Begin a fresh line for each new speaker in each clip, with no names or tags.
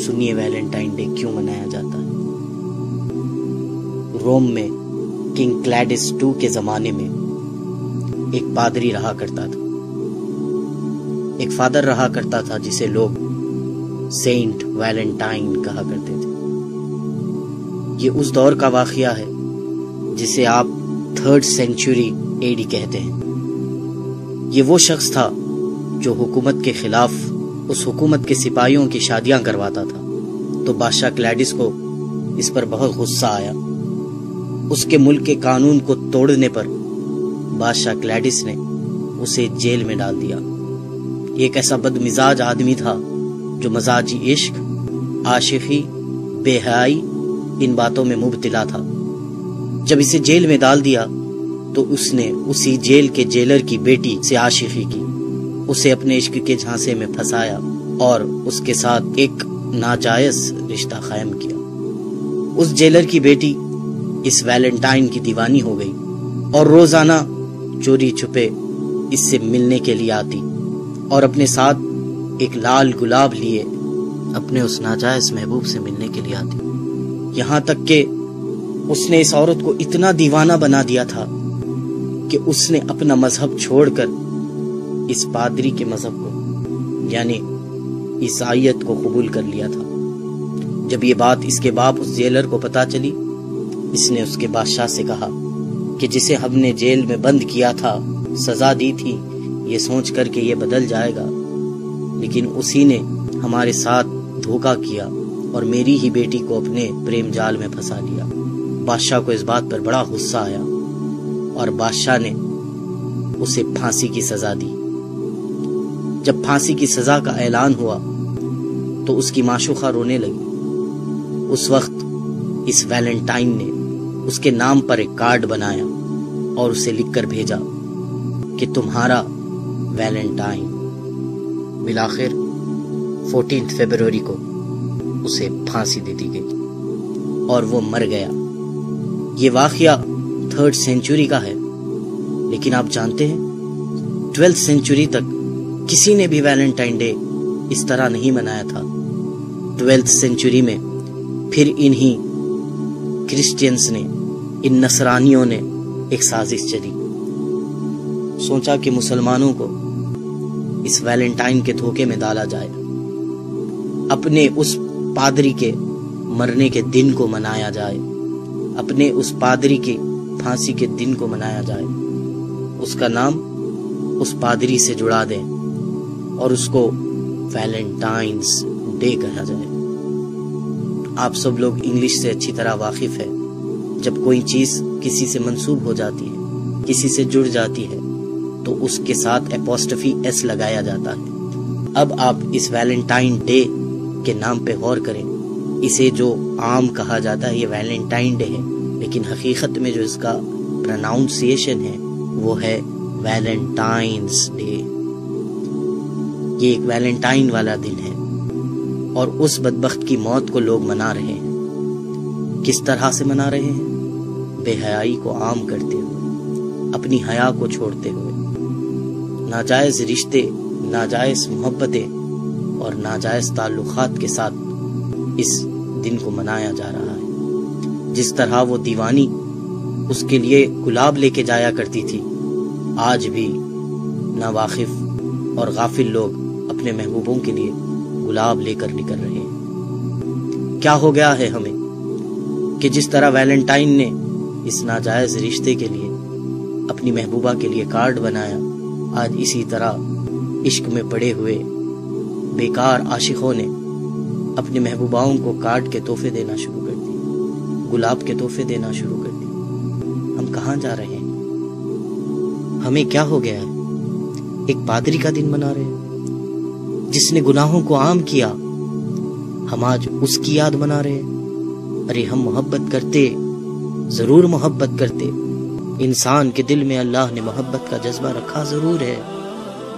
سنیے Valentine day کیوں منایا جاتا ہے۔ روم میں کنگ کلیڈس II کے زمانے میں ایک پادری رہا کرتا تھا، ایک فادر رہا کرتا تھا جسے لوگ سینٹ ویلنٹائن کہا کرتے تھے۔ یہ اس دور کا واقعہ ہے جسے آپ 3rd سینچری AD کہتے ہیں۔ یہ وہ شخص تھا جو حکومت کے خلاف اس حکومت کے سپاہیوں کی شادیاں کرواتا تھا، تو بادشاہ کلیڈس کو اس پر بہت غصہ آیا۔ اس کے ملک کے قانون کو توڑنے پر بادشاہ کلیڈس نے اسے جیل میں ڈال دیا۔ یہ ایک ایسا بد مزاج آدمی تھا جو مزاجی عشق، عاشقی، بے حیائی ان باتوں میں مبتلا تھا۔ جب اسے جیل میں ڈال دیا تو اس نے اسی جیل کے جیلر کی بیٹی سے عاشقی کی، اسے اپنے عشق کے جھانسے میں پھنسایا اور اس کے ساتھ ایک ناجائز رشتہ قائم کیا۔ اس جیلر کی بیٹی اس ویلنٹائن کی دیوانی ہو گئی اور روزانہ چوری چھپے اس سے ملنے کے لیے آتی اور اپنے ساتھ ایک لال گلاب لیے اپنے اس ناجائز محبوب سے ملنے کے لیے آتی، یہاں تک کہ اس نے اس عورت کو اتنا دیوانہ بنا دیا تھا کہ اس نے اپنا مذہب چھوڑ کر اس پادری کے مذہب کو یعنی عیسائیت کو قبول کر لیا تھا۔ جب یہ بات اس کے باپ اس جیلر کو پتا چلی، اس نے اس کے بادشاہ سے کہا کہ جسے ہم نے جیل میں بند کیا تھا، سزا دی تھی، یہ سوچ کر کہ یہ بدل جائے گا، لیکن اسی نے ہمارے ساتھ دھوکہ کیا اور میری ہی بیٹی کو اپنے پریم جال میں پھنسا لیا۔ بادشاہ کو اس بات پر بڑا غصہ آیا اور بادشاہ نے اسے پھانسی کی سزا دی۔ جب پھانسی کی سزا کا اعلان ہوا تو اس کی معشوقہ رونے لگی۔ اس وقت اس ویلنٹائن نے اس کے نام پر ایک کارڈ بنایا اور اسے لکھ کر بھیجا کہ تمہارا ویلنٹائن۔ بالآخر 14 فروری کو اسے پھانسی دے دی گئی اور وہ مر گیا۔ یہ واقعہ 3rd سینچری کا ہے، لیکن آپ جانتے ہیں 12th سینچری تک کسی نے بھی ویلنٹائن ڈے اس طرح نہیں منایا تھا۔ 12th سینچری میں پھر انہی کرسچینز نے، ان نصرانیوں نے ایک سازش چلی، سوچا کہ مسلمانوں کو اس ویلنٹائن کے دھوکے میں ڈالا جائے، اپنے اس پادری کے مرنے کے دن کو منایا جائے، اپنے اس پادری کی پھانسی کے دن کو منایا جائے، اس کا نام اس پادری سے جڑا دیں اور اس کو ویلنٹائنز ڈے کہا جائے۔ آپ سب لوگ انگلش سے اچھی طرح واقف ہے، جب کوئی چیز کسی سے منسوب ہو جاتی ہے، کسی سے جڑ جاتی ہے، تو اس کے ساتھ اپوسٹفی ایس لگایا جاتا ہے۔ اب آپ اس ویلنٹائن ڈے کے نام پہ غور کریں۔ اسے جو عام کہا جاتا ہے یہ ویلنٹائن ڈے ہے، لیکن حقیقت میں جو اس کا پروناؤنسیشن ہے وہ ہے ویلنٹائنز ڈے۔ یہ ایک ویلنٹائن والا دن ہے اور اس بدبخت کی موت کو لوگ منا رہے ہیں۔ کس طرح سے منا رہے ہیں؟ بے حیائی کو عام کرتے ہوئے، اپنی حیا کو چھوڑتے ہوئے، ناجائز رشتے، ناجائز محبتیں اور ناجائز تعلقات کے ساتھ اس دن کو منایا جا رہا ہے۔ جس طرح وہ دیوانی اس کے لیے گلاب لے کے جایا کرتی تھی، آج بھی ناواقف اور غافل لوگ اپنے محبوبوں کے لیے گلاب لے کر نکل رہے ہیں۔ کیا ہو گیا ہے ہمیں کہ جس طرح ویلنٹائن نے اس ناجائز رشتے کے لیے اپنی محبوبہ کے لیے کارڈ بنایا، آج اسی طرح عشق میں پڑے ہوئے بیکار عاشقوں نے اپنی محبوباؤں کو کارڈ کے تحفے دینا شروع کر دیے، گلاب کے تحفے دینا شروع کر دیے۔ ہم کہاں جا رہے ہیں؟ ہمیں کیا ہو گیا ہے؟ ایک پادری کا دن منا رہے ہیں جس نے گناہوں کو عام کیا، ہم آج اس کی یاد منا رہے ہیں۔ ارے ہم محبت کرتے، ضرور محبت کرتے، انسان کے دل میں اللہ نے محبت کا جذبہ رکھا ضرور ہے،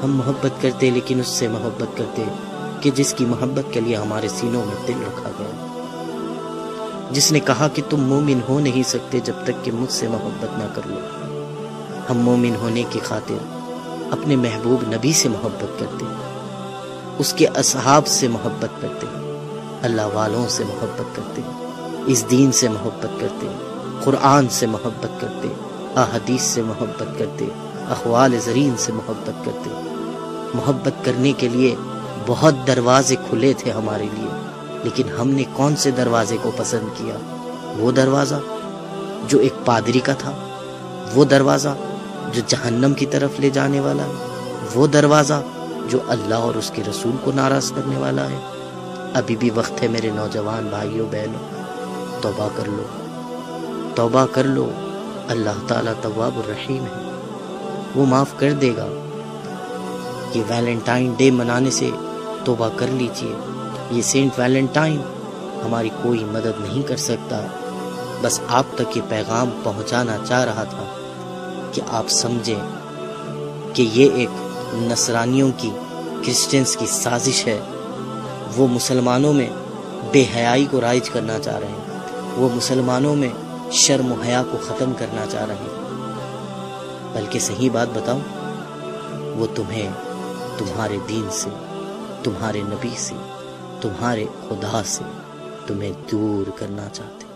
ہم محبت کرتے، لیکن اس سے محبت کرتے کہ جس کی محبت کے لیے ہمارے سینوں میں دل رکھا گیا، جس نے کہا کہ تم مومن ہو نہیں سکتے جب تک کہ مجھ سے محبت نہ کر لو۔ ہم مومن ہونے کی خاطر اپنے محبوب نبی سے محبت کرتے، اس کے اصحاب سے محبت کرتے، اللہ والوں سے محبت کرتے، اس دین سے محبت کرتے، قرآن سے محبت کرتے، احادیث سے محبت کرتے، اقوال زرین سے محبت کرتے۔ محبت کرنے کے لیے بہت دروازے کھلے تھے ہمارے لیے، لیکن ہم نے کون سے دروازے کو پسند کیا؟ وہ دروازہ جو ایک پادری کا تھا، وہ دروازہ جو جہنم کی طرف لے جانے والا ہے، وہ دروازہ جو اللہ اور اس کے رسول کو ناراض کرنے والا ہے۔ ابھی بھی وقت ہے میرے نوجوان بھائیوں بہنوں، توبہ کر لو، توبہ کر لو۔ اللہ تعالیٰ تواب الرحیم ہے، وہ معاف کر دے گا۔ یہ ویلنٹائن ڈے منانے سے توبہ کر لیجئے۔ یہ سینٹ ویلنٹائن ہماری کوئی مدد نہیں کر سکتا، بس آپ تک یہ پیغام پہنچانا چاہ رہا تھا کہ آپ سمجھیں کہ یہ ایک نصرانیوں کی، کرسچنز کی سازش ہے۔ وہ مسلمانوں میں بے حیائی کو رائج کرنا چاہ رہے ہیں، وہ مسلمانوں میں شرم و حیا کو ختم کرنا چاہ رہے ہیں۔ بلکہ صحیح بات بتاؤں، وہ تمہیں تمہارے دین سے، تمہارے نبی سے، تمہارے خدا سے تمہیں دور کرنا چاہتے ہیں۔